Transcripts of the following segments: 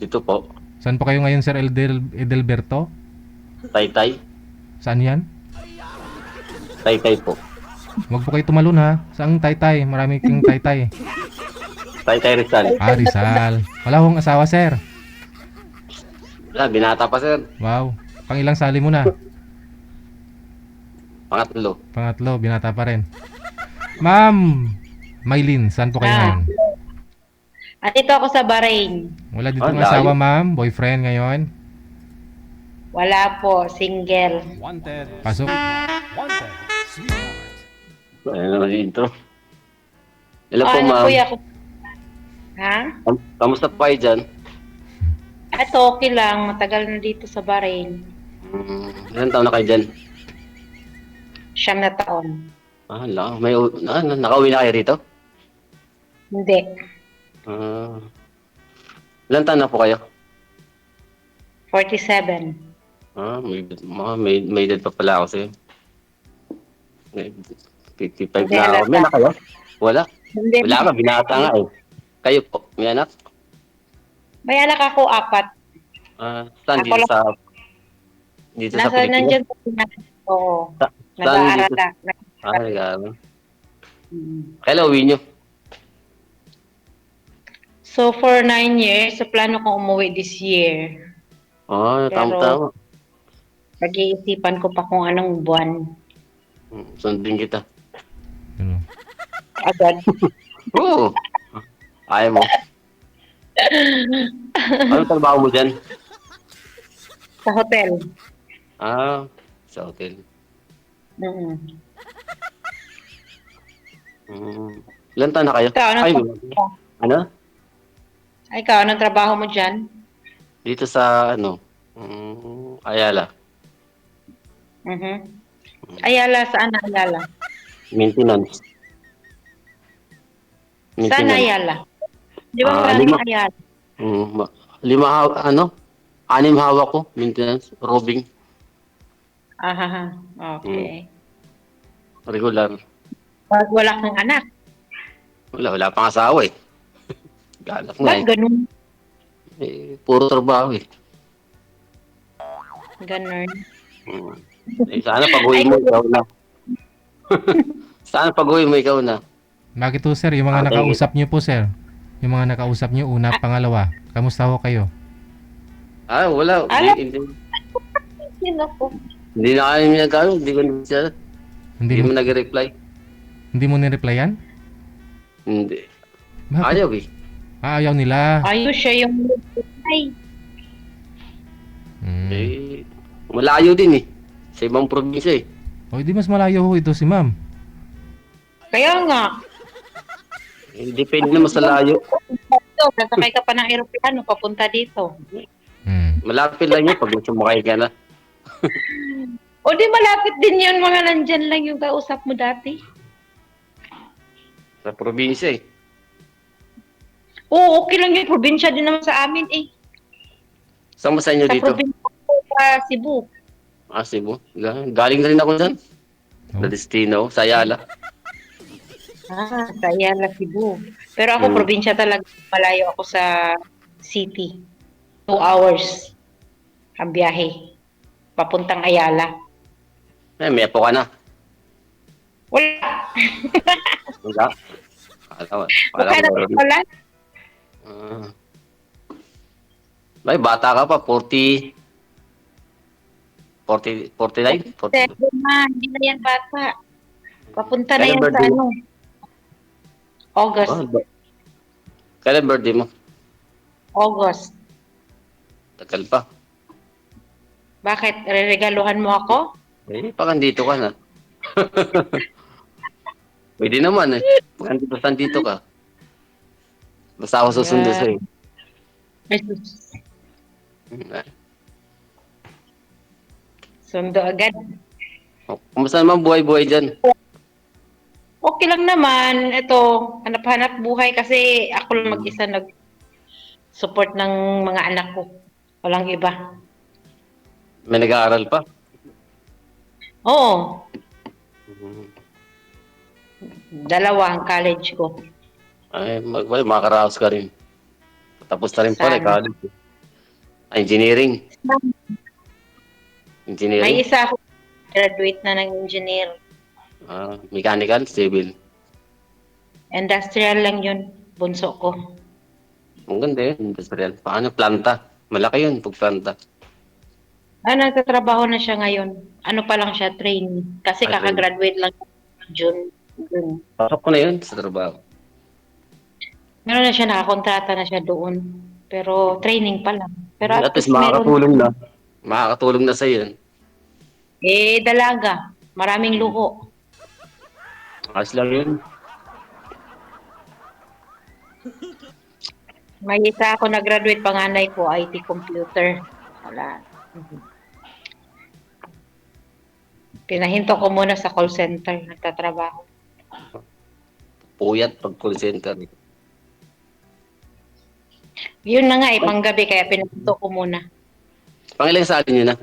Dito po. Saan po kayo ngayon, Sir Edelberto? Taytay. Saan yan? Taytay po. Huwag po kayo tumalon ha. Saang Taytay? Marami kang Taytay. Taytay Rizal. Ah, Rizal. Wala hong asawa, Sir. Wala, binata pa sir. Wow. Pang ilang sali mo na? Pangatlo. Pangatlo, binata pa rin. Ma'am Maylin, saan po kayo Ah. ngayon? Andito ako sa Bahrain. Wala ditong layo. asawa, ma'am? Boyfriend ngayon? Wala po, single. Wanted. Pasok. Wanted. Sweetheart. Ayun naman yung intro. Hello po Ano ma'am. kuya ko? Ha? Kamusta po kayo dyan? Ito, okay lang. Matagal na dito sa Bahrain. Ilan taon na kayo dyan? 9 taon. Ah, nakauwi na kayo rito? Hindi. Ilan taon na po kayo? 47. May edad pa pala ako sa'yo. 55 Hindi, na ako. halata. May anak kayo? Wala. Hindi. Wala ka, binata nga eh. Kayo po, may anak? May anak ako, 4. Saan Ako dito lang. sa... Dito sa Nasa Pilipinas? nandyan sa Pinas. Oo. Saan Nag-aaral dito? na. Nag-aaral. Mm. Kailan uwi nyo? So, for 9 years, sa plano kong umuwi this year. Pero- Tama-tama. Pag-iisipan ko pa kung anong buwan. Sundin kita. Ano? Agad. Oo. Ayaw mo. Anong trabaho mo dyan? Sa hotel. Sa hotel. Mm. Ilan taon na kayo? Ikaw, anong Ay, trabaho? ano? Ay, ikaw, anong trabaho mo dyan? Dito sa, Ayala. Mhm. Ayala, saan Ayala? Maintenance. Saan Ayala? Di ba Lima. maraming Ayala? Anim hawak ko. Maintenance, robbing, Aha, okay. regular. Pag wala kang anak, Wala pang asawa eh. Galak na ba't ganun? Puro trabaho eh. Ganun. Sana pag-uwi mo ikaw na. Sana pag-uwi mo ikaw na. Bakit po, sir? Yung mga Thank you. nakausap nyo po, sir. Yung mga nakausap nyo, una, pangalawa. Kamusta ho kayo? Wala. Alam- Hindi, Sino po? hindi na kami nagkano. Hindi ko siya. Hindi Hindi mo mo, nag-reply. hindi mo nireplyan? Hindi. Bakit? Ayaw eh. Ayaw nila. Ayos siya yung ay. Malayo din eh. Sa ibang probinsya eh. O, di mas malayo ho ito si ma'am. Kaya nga. Depende naman sa layo. Ito, sasakay ka pa ng aeroplano papunta dito. Malapit lang yun pag sumakay ka na. O di malapit din yun, mga nandyan lang yung kausap mo dati. Sa probinsya eh. Oo, okay lang yung probinsya din naman sa amin eh. Saan ba sa inyo Sa dito? probinsya ko sa Cebu. Cebu. Galing na rin ako dyan. Oh. Sa Destino, sa Ayala. Sa Ayala, Cebu. Pero ako, probinsya talaga. Malayo ako sa city. 2 hours ang biyahe. Papuntang Ayala. May apo ka na. Wala. Wala. Mukha na wala. May bata ka pa, 49? 40, 49? 40. Hindi na yan bata. Papunta na Kailan yan sa birthday mo? August. Kailan birthday mo? August. Tagal pa. Bakit? Reregaluhan mo ako? Pag andito ka na. Pwede naman eh. Pag andito ka. Basta ako susundo sa'yo. Sundo agad. Kumusta naman buhay-buhay dyan? Okay lang naman. Ito, hanap-hanap buhay kasi ako lang mag-isa nag-support ng mga anak ko. Walang iba. May nag-aaral pa? Oo. 2 ang college ko. Makakaraos ka rin. Tapos na rin pala, Sana. college. Engineering. May Engineering. isa ako graduate na ng engineer. Mechanical, civil. Industrial lang yun, bunso ko. Ang ganda yun, industrial. Paano? Planta. Malaki yun pag planta. Nagtatrabaho na siya ngayon. Ano pa lang siya, trainee. Kasi Ah, trainee. kakagraduate lang June. June. Pasok ko na yun sa trabaho. Meron na siya, nakakontrata na siya doon. Pero training pa lang. Pero At least makakatulong na. Makakatulong na sa'yo yun. Dalaga. Maraming luho. Ayos lang yun. May isa ako nag-graduate, panganay ko, IT computer. Wala. Pinahinto ko muna sa call center, nagtatrabaho. Puyat pag call center. Yun na nga panggabi, kaya pinahinto ko muna. Pangilang sa atin yun na.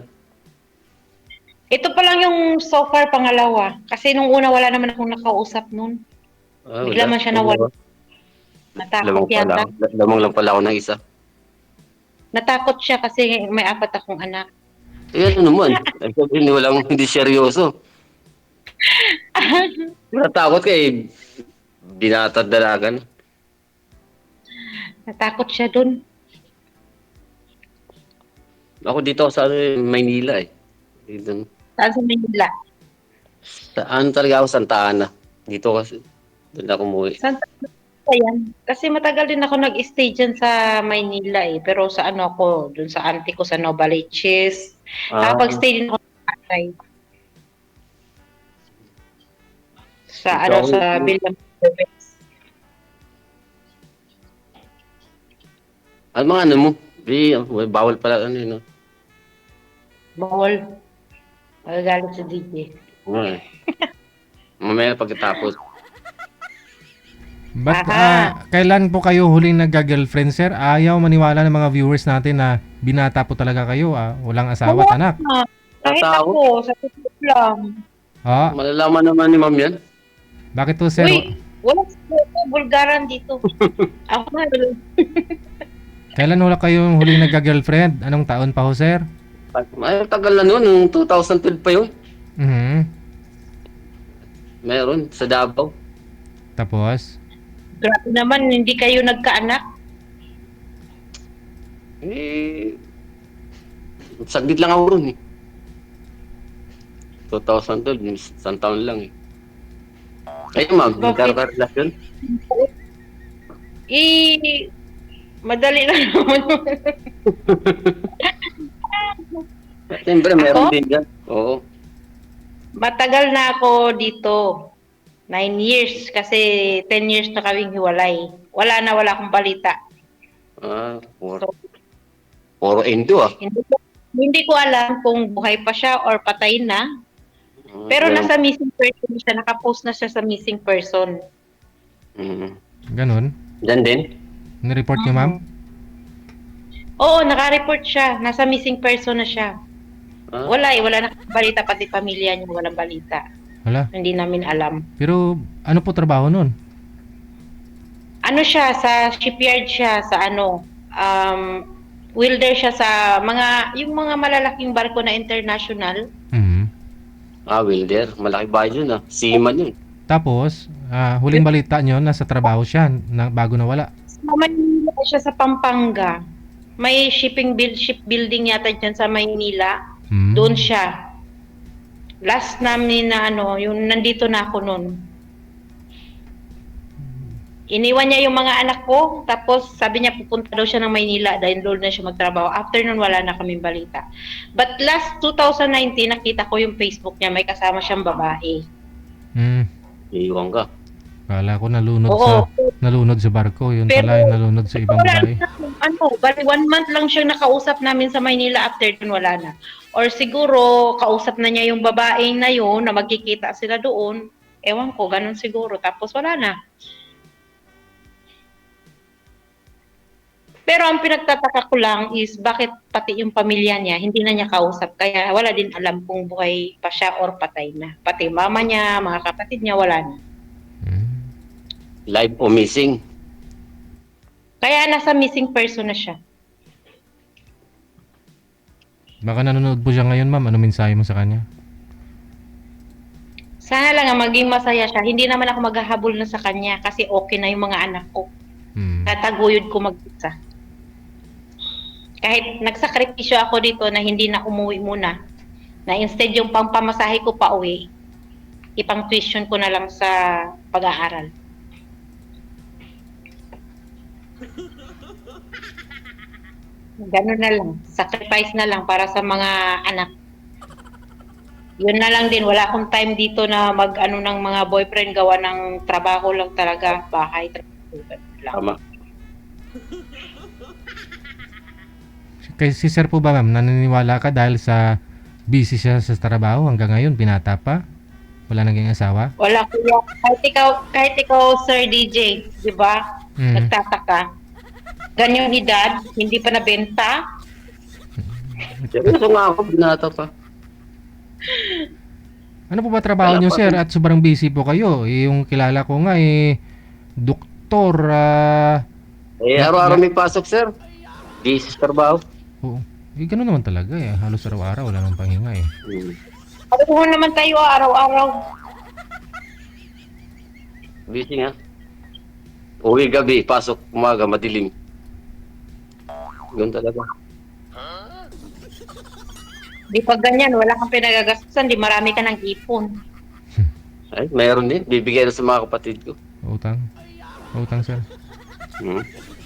Ito pa lang yung so far pangalawa. Kasi nung una wala naman akong nakausap nun. Bigla man siya nawala. Natakot yata. Lamang lang pala ako ng isa. Natakot siya kasi may 4 akong anak. Ano naman? Hindi seryoso. Natakot ka eh. Binatad dalagan. Natakot siya dun. Ako dito sa Maynila eh. Dito. Saan sa Manila? Ano talaga ako, Santa Ana. Dito kasi. Doon ako umuwi. Saan sa yan? Kasi matagal din ako nag-stay dyan sa Maynila eh. Pero sa ano ako, dun sa auntie ko sa Novaliches. Nakapag-stay din ako sa Pasay. Sa Ikaw, ano, sa Bilang. Ano mga ano mo? Bawal pala ano yun. No? Bawal. Magagalit sa DJ. Oo eh. Mamaya pagkatapos. But Aha. kailan po kayo huling nagga-girlfriend, sir? Ayaw maniwala ng mga viewers natin na binata po talaga kayo. Walang asawa at anak. Kahit Tao? ako, sa totoo lang. Malalaman naman ni ma'am yan. Bakit po, sir? Uy, wala sa bulgaran dito. Ako na. Kailan wala kayong huling nagga-girlfriend? Anong taon pa ho, sir? Ay, tagal na noon. Noong 2012 pa yun. Mhm. Meron. Sa Davao. Tapos? Grabe naman, hindi kayo nagkaanak. Saglit lang ako ron eh. 2012. Isang taon lang eh. Kayo ma'am, nagkakarelasyon? Madali lang naman. Siyempre, meron Ako? din yan. Oo. Matagal na ako dito. 9 years kasi 10 years na kaming hiwalay. Wala akong balita. Puro endo ah. Hindi ko alam kung buhay pa siya or patay na. Pero nasa missing person siya. Nakapost na siya sa missing person. Ganun? Diyan din? Nireport niyo, ma'am? Oo, naka-report siya. Nasa missing person na siya. Wala na balita, pati pamilya niya walang balita. Wala. Hindi namin alam. Pero ano po trabaho nun? Ano siya, sa shipyard siya, sa ano, welder siya sa yung mga malalaking barko na international. Mhm. Welder. Malaki bahay yun ah. Seaman yun. Tapos, huling balita nyo, nasa trabaho siya bago nawala. Sa Maynila siya sa Pampanga. May shipbuilding yata dyan sa Maynila. Mhm. Doon siya. Last namin na yung nandito na ako noon. Iniwan niya yung mga anak ko, tapos sabi niya pupunta daw siya ng Maynila dahil doon na siya magtrabaho. After noon, wala na kaming balita. But last 2019, nakita ko yung Facebook niya, may kasama siyang babae. Iiwan ka. Kala ko nalunod Oo. sa barko. Yun Pero, pala, nalunod sa ibang wala babae. bali 1 month lang siyang nakausap namin sa Maynila, after nun wala na. Or siguro, kausap na niya yung babae na yun, na magkikita sila doon. Ewan ko, ganun siguro. Tapos wala na. Pero ang pinagtataka ko lang is bakit pati yung pamilya niya, hindi na niya kausap. Kaya wala din alam kung buhay pa siya or patay na. Pati mama niya, mga kapatid niya, wala na. Live o missing. Kaya nasa missing person na siya. Baka nanonood po siya ngayon, ma'am. Ano mensahe mo sa kanya? Sana lang maging masaya siya. Hindi naman ako maghahabol na sa kanya kasi okay na yung mga anak ko. Hmm. Tataguyod ko mag-isa. Kahit nagsakripisyo ako dito na hindi na umuwi muna, na instead yung pampamasahe ko pa uwi, ipang tuition ko na lang sa pag-aaral. Ganun na lang. Sacrifice na lang para sa mga anak. Yun na lang din. Wala akong time dito na mag-ano ng mga boyfriend. Gawa ng trabaho lang talaga. Bahay, trabaho lang. Tama. Kay si sir po ba, ma'am, naniniwala ka dahil sa busy siya sa trabaho hanggang ngayon, binata pa? Wala naging asawa? Wala kuya. Kahit ikaw, Sir DJ, di ba? Nagtataka. Ganyang edad, hindi pa nabenta. Seryoso nga ako, binata pa. Ano po ba trabaho Wala niyo, pa sir? rin. At sobrang busy po kayo. Yung kilala ko nga, doktor, Araw-araw may pasok, sir. Busy sa trabaho. oo. Ganun naman talaga Halos araw-araw, wala nang pahinga Hmm. Ano naman tayo araw-araw. Busy nga. Uwi gabi, pasok umaga, madilim. Ganun talaga. Di pag ganyan, wala kang pinagagastusan, di marami ka ng ipon. Ay, mayroon din. Bibigyan na sa mga kapatid ko. Utang. Utang, sir.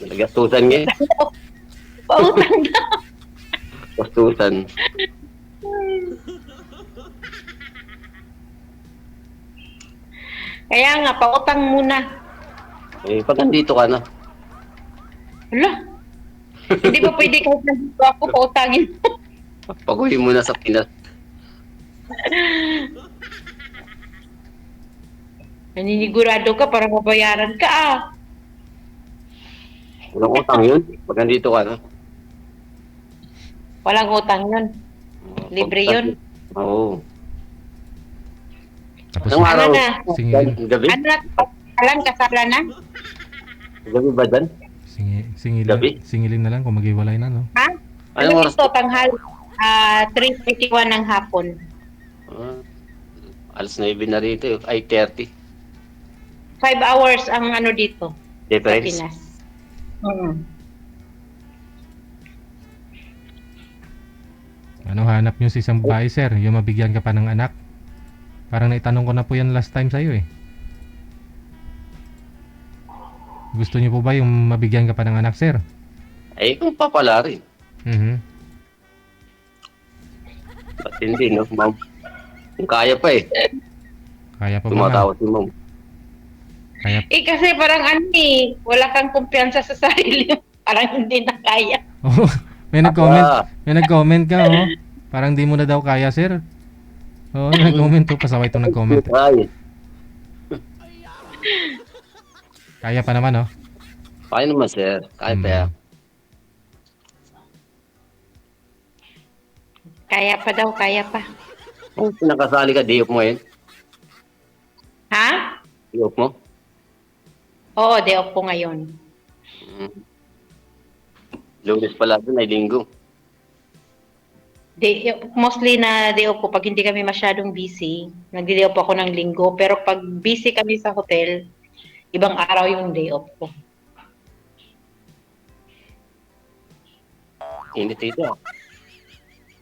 Nagastusan nga eh. Pautang na. Gastusan. Kaya nga, pautang muna. Pag nandito ka na. Hala. Hindi ba pwede kahit nandito ako, pautangin mo? Pag-uwi mo na sa Pinas. Naninigurado ka para mabayaran ka Walang utang yun. Pag nandito ka na. Walang utang yun. Libre yun. Oo. Tapos, Anong araw? Ano na? singilin, Gabi? Ano na? Kasalan na? Gabi ba dyan? Gabi? singilin na lang kung maghiwalay na, no? Ha? Anong Ano oras? ito? Tanghal. 3:21 ng hapon. Alas 9 na rito. Ay, 30. 5 hours ang ano dito sa Difference. Pinas. Ano hanap nyo sa isang babae, sir? Yung mabigyan ka pa ng anak? Parang naitanong ko na po yan last time sa'yo Gusto niyo po ba yung mabigyan ka pa ng anak, sir? Ay, kung papala rin. Ba't hindi, no, ma'am? Kung kaya pa eh. Kaya pa ba, ma'am? Tumatawa si ma'am. Kaya, Kasi parang wala kang kumpiyansa sa sarili mo. Parang hindi na kaya. oh, may nag-comment ka, Parang di mo na daw kaya, sir. Oo, nag-comment to. Pasaway itong nag-comment. Ay, Kaya pa naman, kaya naman, sir. Kaya pa yan. Kaya pa daw, kaya pa. Kung pinakasali ka, day off mo ngayon. Ha? Day off mo? Oo, day off ko ngayon. Lunes pala dun ay linggo. Mostly na day off ko pag hindi kami masyadong busy. Nagdi-day off ako ng linggo. Pero pag busy kami sa hotel, ibang araw yung day off ko. Init ito.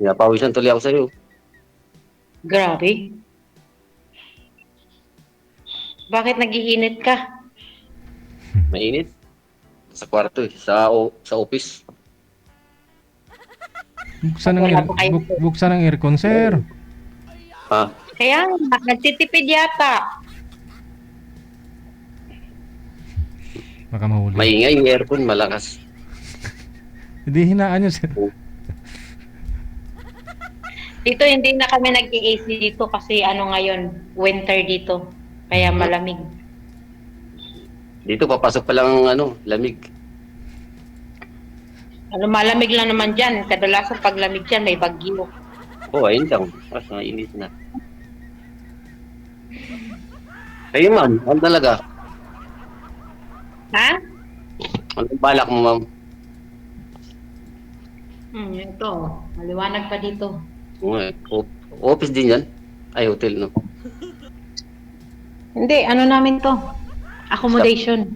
Pinapawisan tuloy ako sa'yo. Grabe. Bakit nagiinit ka? Mainit. Sa kwarto eh. Sa office. Buksan ang aircon, sir. Ha? Kaya nga, nagtitipid yata. Baka mahuli. Maingay yung aircon, malakas. Hindi hinaan nyo, sir. Dito hindi na kami nag-AC dito kasi ngayon, winter dito. Kaya malamig. Dito papasok pa lang lamig. Malamig lang naman dyan. Kadalasan pag lamig dyan, may bagyo. Ayun lang. Mas mainit na. Kayo ma'am, ano talaga? Ha? Anong balak mo ma'am? Ito. Maliwanag pa dito. Oo nga, office din yan. Ay, hotel, no? Hindi, ano namin to? Accommodation.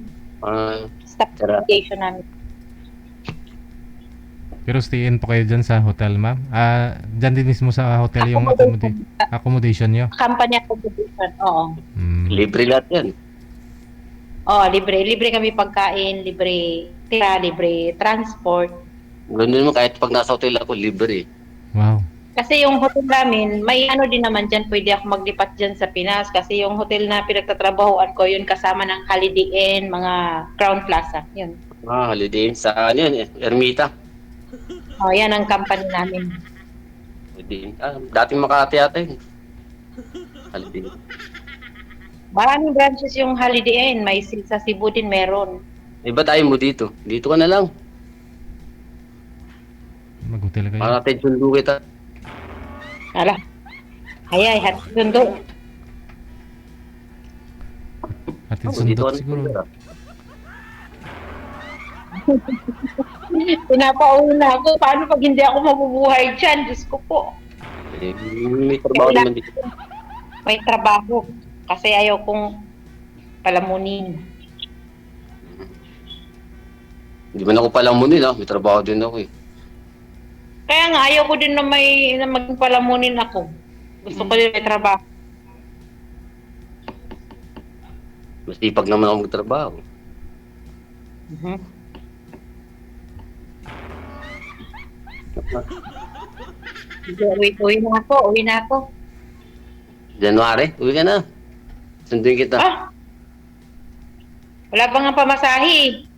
Ah, Staff Tara. accommodation namin. Pero stay in po kayo dyan sa hotel, ma'am? Dyan din mismo sa hotel yung accommodation nyo? Company accommodation, oo. libre lahat yan. Oo, libre. Libre kami pagkain, libre tira, libre transport. Ganun naman, kahit pag nasa hotel ako, libre. Wow. Kasi yung hotel namin, may ano din naman dyan, pwede ako maglipat dyan sa Pinas. Kasi yung hotel na pinagtatrabahoan ko, yun kasama ng Holiday Inn, mga Crown Plaza. Yun. Holiday Inn sa ano yan, Ermita. Oh, yan ang company namin. Holiday Inn. Dating Makati ata yun. Holiday Inn. Maraming branches yung Holiday Inn. May sa Cebu din meron. Ba't ayaw mo dito? Dito ka na lang. Mag-hotel kayo. Para tayo sundo kita. Ala. Ay, hat sundo. Atid Dito sundot ka na siguro. Pinapauna ako. Paano pag hindi ako mabubuhay dyan? Diyos ko po. May trabaho Wala. naman dito. May trabaho. Kasi ayaw kong palamunin. Hindi man ako palamunin may trabaho din ako eh. Kaya nga, ayaw ko din na na maging palamunin ako. Gusto ko din may trabaho. Masipag naman ako magtrabaho. Mhm. Uwi na ako, uwi na ako. January, uwi ka na. Sunduin kita. Wala pa nga pamasahe.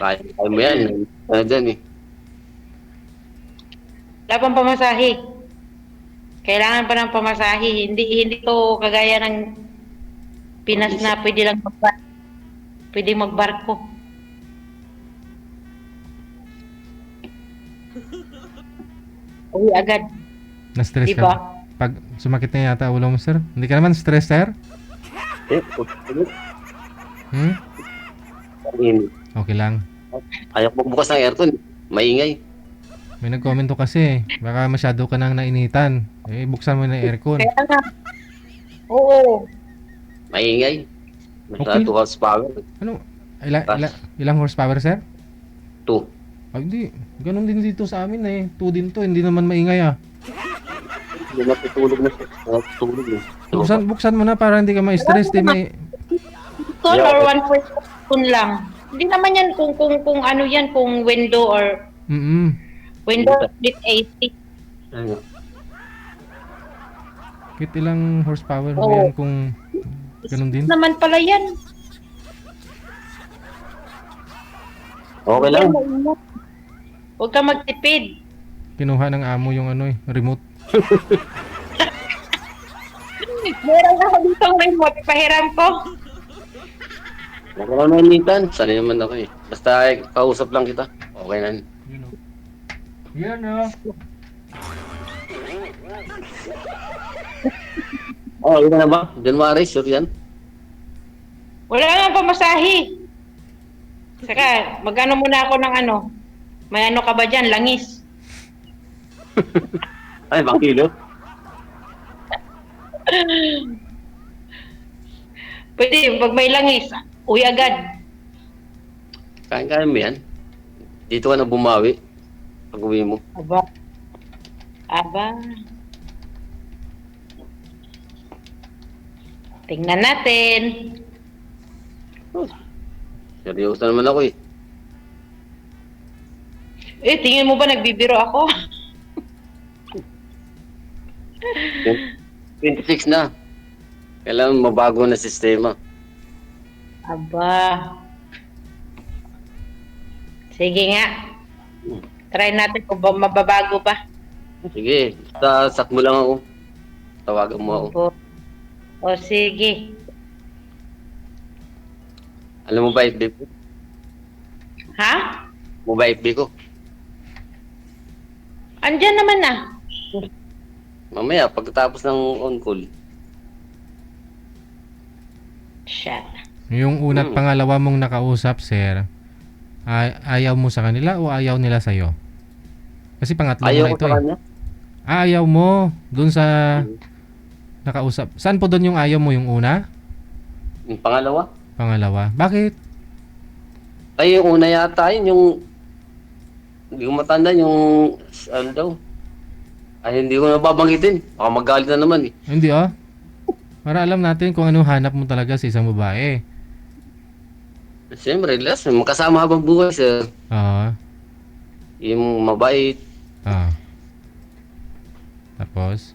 Kaya mo yan. Ano dyan eh. Wala pang pamasahe. Kailangan pa ng pamasahe. Hindi to kagaya ng Pinas na pwede lang pwede magbarko. Uwi agad. Na-stress Diba? ka? Pag sumakit na yata ulo mo, sir? Hindi ka naman stress, sir? Hmm? Okay lang. Ayaw ko bukas ng aircon. Maingay. May nag-commento kasi, baka masyado ka nang nainitan. Buksan mo na yung aircon. Kaya nga. Oo. Maingay. Masyado Okay. horsepower. Ano? Ilang horsepower, sir? 2. Ay, hindi. Ganun din dito sa amin eh. 2 din to. Hindi naman maingay ah. Hindi matutulog na siya. Matutulog eh. Buksan mo na para hindi ka ma-stress. Di may... Ton or 1.1 lang. Hindi naman yan kung ano yan, kung window or window split AC. Ayun. Kahit ilang horsepower mo Oo. yan kung ganun din. Naman pala yan. Okay lang. Huwag ka magtipid. Kinuha ng amo yung ano remote. Meron ako dito ng remote. Pahiram ko. Huwag ka manitan. Sanay naman ako eh. Basta kausap lang kita. Okay na. Yan ah. Yun na ba? January, sure yan. Wala nga pamasahe. Saka, magano muna ako ng ano. May ano ka ba dyan? Langis. Ay, bang kilo? Pwede, pag may langis, uwi agad. Kaya mo yan. Dito ka na bumawi. Pag uwi mo. Aba. Tingnan natin. Seryoso naman ako eh. Tingin mo ba nagbibiro ako? 26 na. Kailangan mabago na sistema. Aba. Sige nga. Try natin kung mababago pa. Sige, basta sak mo lang ako. Tawagan mo ako. O sige. Alam mo ba FB ko? Ha? Mo ba FB ko? Andyan naman na. Mamaya, pagkatapos ng on-call. Shit. Yung una at pangalawa mong nakausap, sir, Ayaw mo sa kanila o ayaw nila sa'yo? Kasi pangatlo mo Ayaw na ko ito sa eh. kanya. Ayaw mo dun sa Hmm. nakausap. Saan po doon yung ayaw mo? Yung una? Yung pangalawa. Pangalawa? Bakit? Ay, yung una yata yun, yung hindi ko matanda yung ano daw. Ay, hindi ko nababanggitin. Baka magalit na naman eh. Hindi ah. Para alam natin kung anong hanap mo talaga sa isang babae. Siyempre, last, magkasama habang buhay, sir. Oo. Yung mabait, Ah. Tapos,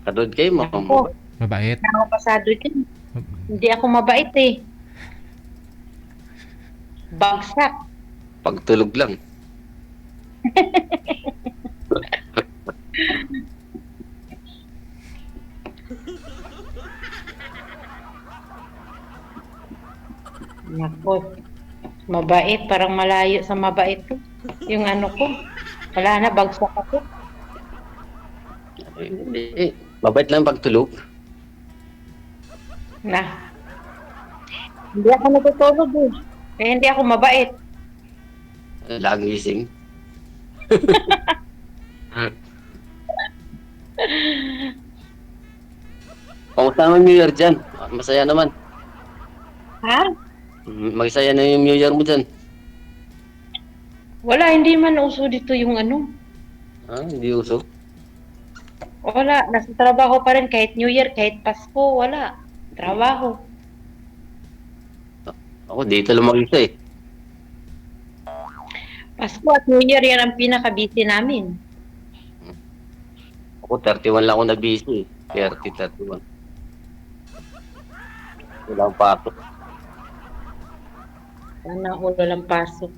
katulad kayo, Ako, mabait. na ako pasado dyan. Hindi ako mabait eh. Bagsak. pagtulog lang. Nako. Mabait, parang malayo sa mabait ko. Yung ano ko. Wala na, bagsak ako. Mabait lang pagtulog. Na. Hindi ako natutulog eh. Kaya hindi ako mabait. Laging gising. Kamusta naman New Year dyan? Masaya naman. Ha? Magsaya na yung New Year mo dyan. Wala, hindi man uso dito yung ano. Hindi uso. Wala, nasa trabaho pa rin kahit New Year, kahit Pasko, wala. Trabaho. Ako, dito lang mag-isa eh. Pasko at New Year, yan ang pinaka-busy namin. Ako, 31 lang ako na busy eh. 30, 31. Wala akong pasok. Sana ulo lang pasok.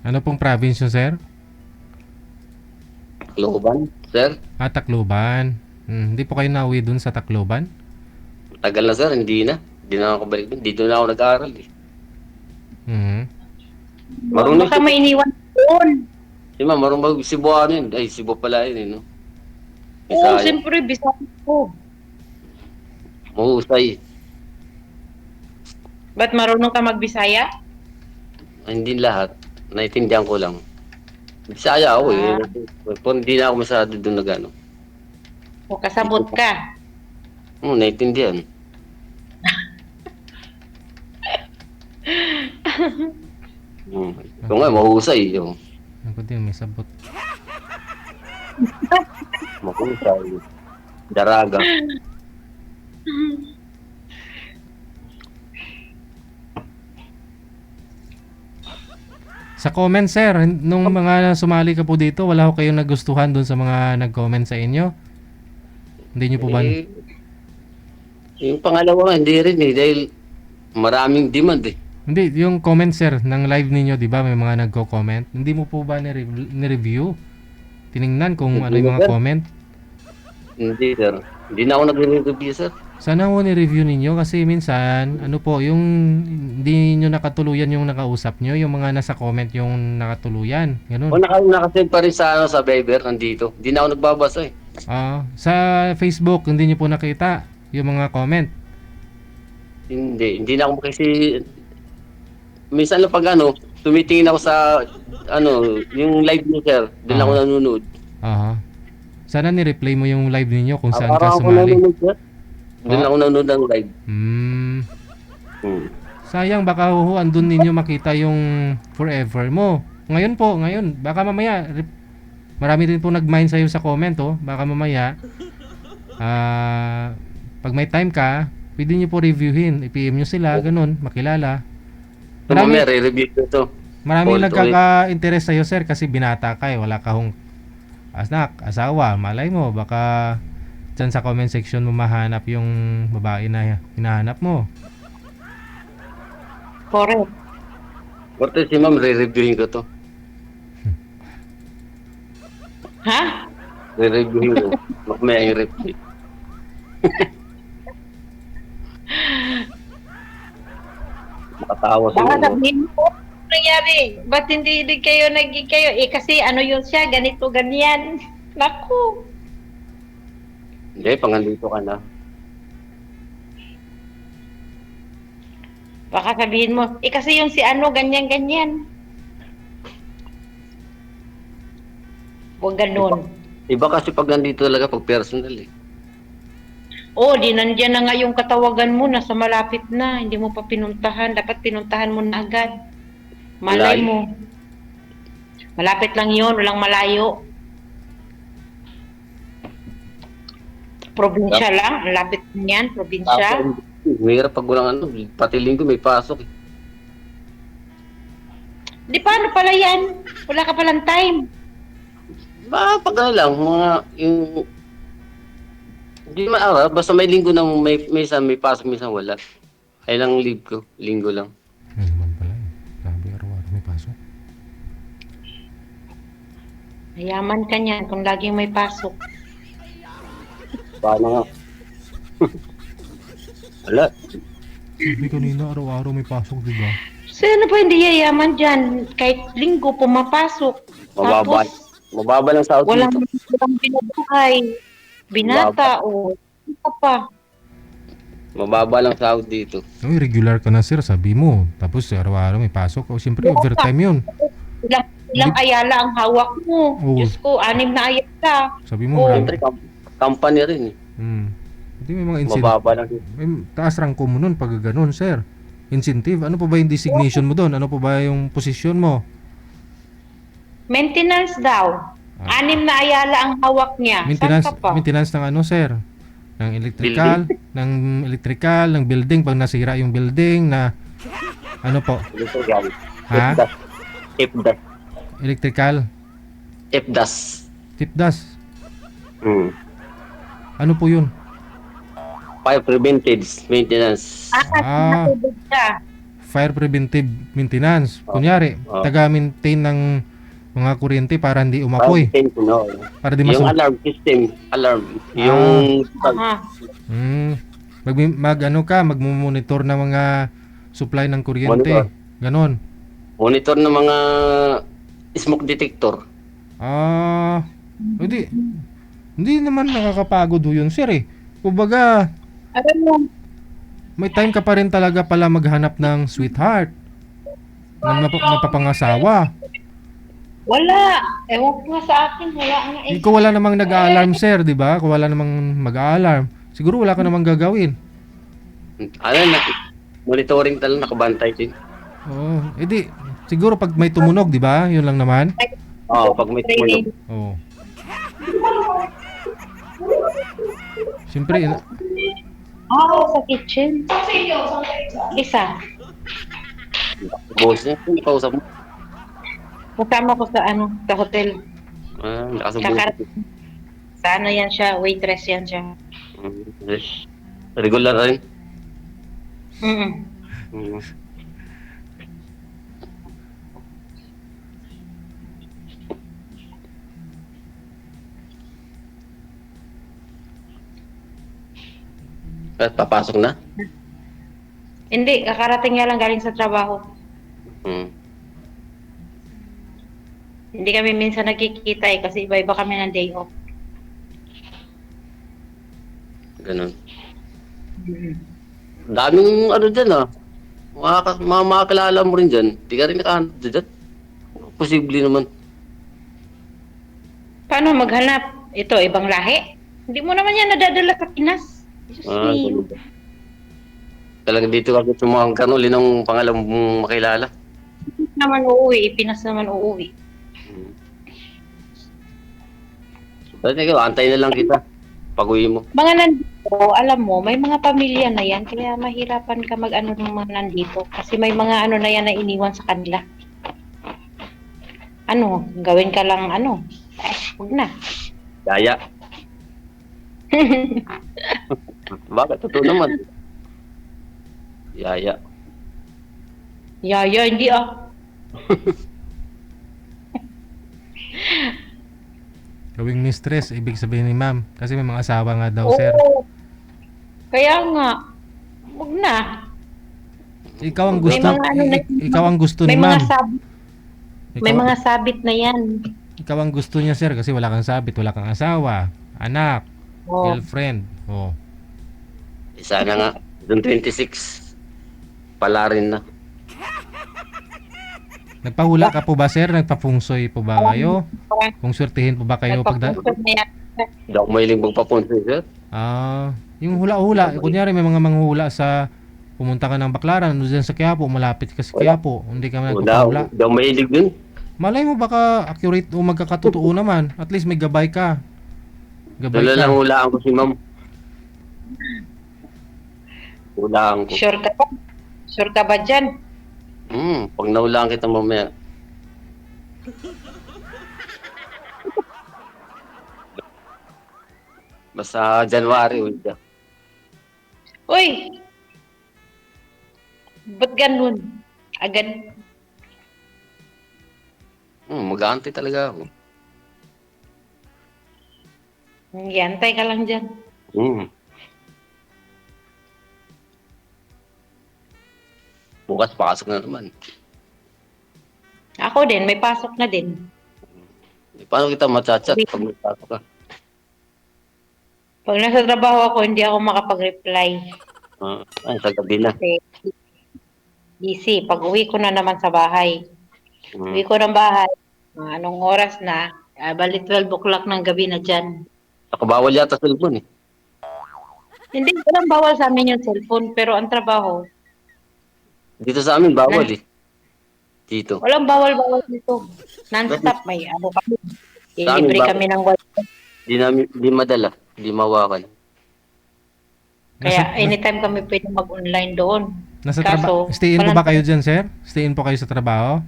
Ano pong province yun, sir? Tacloban, sir. Tacloban. Hindi po kayo nauwi dun sa Tacloban? Tagal na sir, hindi na. Hindi na ako balik dun. Dito na ako nag-aaral eh. Mhm. Marunong Baka may iniwan doon. Si ma'am, marunong mag-Cebuano yun. Ay, Cebu pala yun eh, no? Oo, Bisaya. siyempre, Bisaya ko. Mahusay. Ba't marunong ka magbisaya? Hindi lahat. Naintindihan ko lang. Bisaya ako eh. Pero hindi na ako masyado doon nag ano. O kasabot ka. Naintindihan. Ito nga, mahusay. Yung Ako din, may sabot. mahusay. Daraga. Sa comment, sir, nung mga sumali ka po dito, wala ko kayong nagustuhan dun sa mga nag-comment sa inyo? Hindi nyo po ba? Yung pangalawa nga, hindi rin eh. Dahil maraming demand eh. Hindi, yung comment, sir, ng live ninyo, di ba, may mga nagko-comment. Hindi mo po ba nireview? Tiningnan kung ano yung mga comment? Hindi sir. Hindi na ako nag-review sir. Sana ho ni-review ninyo kasi minsan, ano po, yung hindi nyo nakatuluyan yung nakausap nyo, yung mga nasa comment yung nakatuluyan. Ganun. O nakasend pa rin sa, sa Viber, nandito. Hindi na ako nagbabasa eh. Sa Facebook, hindi nyo po nakita yung mga comment. Hindi na ako kasi minsan lang pag ano, tumitingin ako sa ano, yung live niyo sir. Doon ako nanonood. Aha. Sana ni-replay mo yung live ninyo kung saan Parang ka ako sumali. nanonood sir. Doon ako nanonood ng live. Hmm. Hmm. Sayang, baka andun ninyo makita yung forever mo. Ngayon, baka mamaya, marami din po nag-mind sa'yo sa comment, oh. Baka mamaya, pag may time ka, pwede nyo po reviewin. I-PM nyo sila, ganun, makilala. Mamaya, re-review ko ito. Maraming Ulit. nagkaka-interest sa'yo, sir, kasi binata ka eh. Wala ka hong anak, asawa, malay mo, baka dyan sa comment section mo mahanap yung babae na hinahanap mo. Correct. Korte si ma'am, re-reviewin ko to. Ha? Re-reviewin ko. Mamaya yung review. Makatawa Baka siguro. sabihin mo, ano nangyari? Ba't hindi kayo naging kayo? Eh kasi ano yun siya, ganito, ganyan. Naku. Hindi, pangandito ka na. Baka sabihin mo, kasi yung si ano, ganyan-ganyan. Huwag ganun. Iba kasi pag nandito talaga pag personal eh. Di nandiyan na nga yung katawagan mo, nasa malapit na, hindi mo pa pinuntahan. Dapat pinuntahan mo na agad. Malay Malayo. mo. Malapit lang yun, walang malayo. Probinsya lang, ang lapit niyan, probinsya. Mahirap pag walang ano, pati linggo may pasok eh. Di paano pala yan? Wala ka palang time. Pag ano lang, mga yung hindi maaraw, basta may linggo na may pasok, minsan wala. Ay lang leave ko, linggo lang. Yan naman pala eh. Grabe, araw-araw may pasok. Mayaman ka niyan kung laging may pasok. Paano nga? Wala. Sabi kanina, araw-araw may pasok, di ba? Sino pa hindi yayaman dyan? Kahit linggo pumapasok. Mababa. Tapos, Mababa lang sa walang, dito. walang binubuhay. Binata o ano pa. Mababa lang sahod dito. Uy, regular ka na sir, sabi mo. Tapos araw-araw may pasok. O siyempre, overtime yun. Ilang ayala ang hawak mo. Oo. Diyos ko, 6 na ayala. Sabi mo, Oo. marami. Siyempre, company rin eh. Hindi may mga incentive. Mababa lang dito. May taas rank mo nun pag ganun, sir. Incentive. Ano pa ba yung designation mo doon? Ano pa ba yung posisyon mo? Maintenance daw. 6 na ayala ang hawak niya. Maintenance, Saan ka pa? maintenance ng ano, sir? Ng electrical, ng building pag nasira yung building na ano po? Electrical. Ha? IPDAS. Electrical, IPDAS. tipdas. Hmm. Ano po 'yun? Fire preventive maintenance. Ah. Natubig ka. Fire preventive maintenance. Kunyari, Oh. taga-maintain ng mga kuryente para hindi umapoy, No. para di Yung masu. alarm system. Alarm. Yung Aha. Magmumonitor ng mga supply ng kuryente. Monitor. Ganon. monitor ng mga smoke detector. Hindi naman nakakapagod ho yun, sir eh. Kumbaga, Alam mo, may time ka pa rin talaga pala maghanap ng sweetheart. Ng mapapangasawa. wala. Ewan ko nga sa akin, wala nga eh. Ikaw wala namang nag-a-alarm, sir, di ba? Kung wala namang mag-a-alarm, siguro wala ka namang gagawin. Ano na, monitoring talaga, nakabantay din. Oo. Edi, siguro pag may tumunog, di ba? Yun lang naman. Oo, pag may tumunog. Oo. Siyempre, Sa kitchen. Isa. Boss niya, kung kausap mo. Kasama ko sa sa hotel. Nakasubok. Sa ano yan siya, waitress yan siya. Regular rin. Mm. Mm. At papasok na? Hindi, kakarating nga lang galing sa trabaho. Hmm. Hindi kami minsan nagkikita kasi iba-iba kami ng day off. Ganun. Daming ano dyan ah. Makakilala mo rin dyan. Di ka rin nakahanap dyan. Posible naman. Paano maghanap? Ito, ibang lahi? Hindi mo naman yan nadadala sa Pinas. Diyos me. Ganun ba? Talaga dito agad sumukang kanuli ng pangalan mong makilala. Pinas naman uuwi, Pinas naman uuwi. Dati ikaw, antay na lang kita. Pag-uwi mo. Mga nandito, alam mo, may mga pamilya na yan, kaya mahirapan ka mag-ano ng mga nandito. Kasi may mga ano na yan na iniwan sa kanila. Ano, gawin ka lang huwag na. Yaya. Bakit? Totoo naman. Yaya. Yaya, hindi gawing mistress, ibig sabihin ni ma'am. Kasi may mga asawa nga daw, sir. Oo. Kaya nga, huwag na. Ikaw ang May gusto, mga ano na- ikaw ang gusto ni May mga ma'am. sabit, may Ikaw, mga sabit na yan. ikaw ang gusto niya, sir, kasi wala kang sabit, wala kang asawa, anak, Oh. girlfriend. Oh. Sana nga. Doon 26. Pala rin na. Nagpahula ka po ba, sir? Nagpa-fungsoy po ba kayo? Kung swertihin po ba kayo pagda... Nagpapunta na yan. Hindi ako mahilig magpapunta, sir. Yung hula-hula, kunyari may mga manghula sa pumunta ka ng Baclaran, ano dyan sa Quiapo, malapit ka sa Quiapo, hindi ka nagpapahula. Hindi ako mahilig dun. Malay mo baka accurate o magkakatotoo naman. At least may gabay ka. Gabay Dala lang ka. hulaan ko si ma'am. Hulaan ko. Sure ka ba? Sure ka ba dyan? Pag nahulaan kita mamaya. Basta January, ulit ka. Uy! Ba't ganun? Agad? Mag-aantay talaga ako. Yantay ka lang dyan. Bukas pasok na naman. Ako din, may pasok na din. Paano kita machat pag may pasok ka? Pag nasa trabaho ako, hindi ako makapag-reply. Sa gabi na. Kasi busy. Pag uwi ko na naman sa bahay. Mm. Uwi ko ng bahay, anong oras na, bali 12 o'clock ng gabi na dyan. Nakabawal yata sa cellphone eh. Hindi, walang bawal sa amin yung cellphone, pero ang trabaho, Dito sa amin, bawal eh. Dito. walang bawal dito. Non-stop, may ano kami. Sa amin, Ilibre bawal. kami ng wifi. Di madala. Di mawakan. Kaya anytime kami pwede mag-online doon. Nasa Kaso, trabaho. Stayin po walang- ba kayo dyan, sir? Stayin po kayo sa trabaho?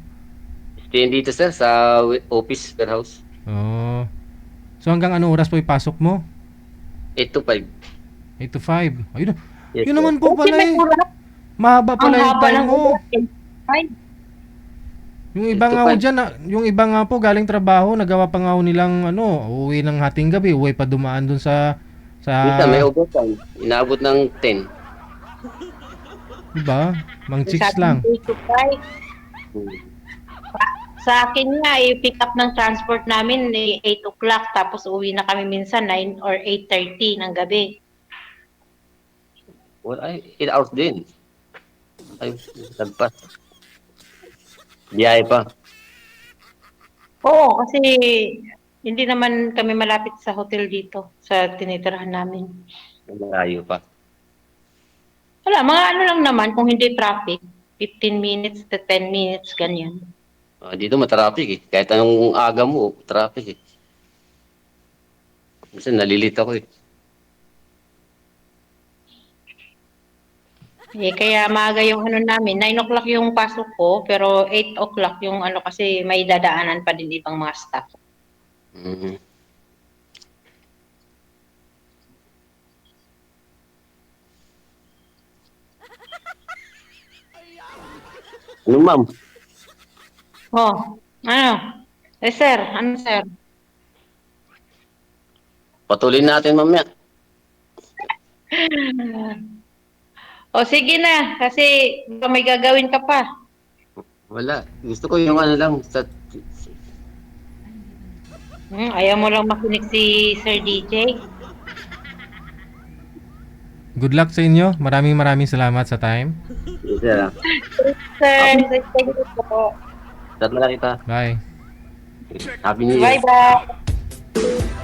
Stay dito sir, sa office, warehouse. Oo. So hanggang ano oras po ipasok mo? 8 to 5. 8 to 5. Ayun. Yes, Yun sir. naman po Okay, pala may eh. oras. Mahaba Ang pala yung haba time ng mo. oras. Ay, Yung iba nga ho dyan, yung iba nga po galing trabaho, nagawa pa nga ho nilang uuwi ng hating gabi, uwi pa dumaan dun sa Minsan may overtime. Inaabot ng 10. diba? Mang chicks sabi lang. ng 8 to 5. Hmm. Sa akin nga, pick up ng transport namin 8 o'clock, tapos uwi na kami minsan 9 or 8:30 ng gabi. Well, 8 hours din. Ay, lagpas. Biyahe pa. Oo, kasi hindi naman kami malapit sa hotel dito, sa tinitirahan namin. Malayo pa. Wala, mga ano lang naman, kung hindi traffic, 15 minutes to 10 minutes, ganyan. Dito matraffic eh. Kahit anong aga mo, traffic eh. Kasi nalilito ako eh. Kaya maaga yung ano namin, 9 o'clock yung pasok ko, pero 8 o'clock yung ano kasi may dadaanan pa din ibang mga staff. Mhm. Ano ma'am? Oh, ano? Sir, ano sir? Patuloy natin mamaya. O sige na, kasi baka may gagawin ka pa. Wala. Gusto ko yung ano lang. Ayaw mo lang makinig si Sir DJ? Good luck sa inyo. Maraming salamat sa time. Sir, Sir, thank you po. Start na lang kita. Bye. Happy New Year. Bye-bye.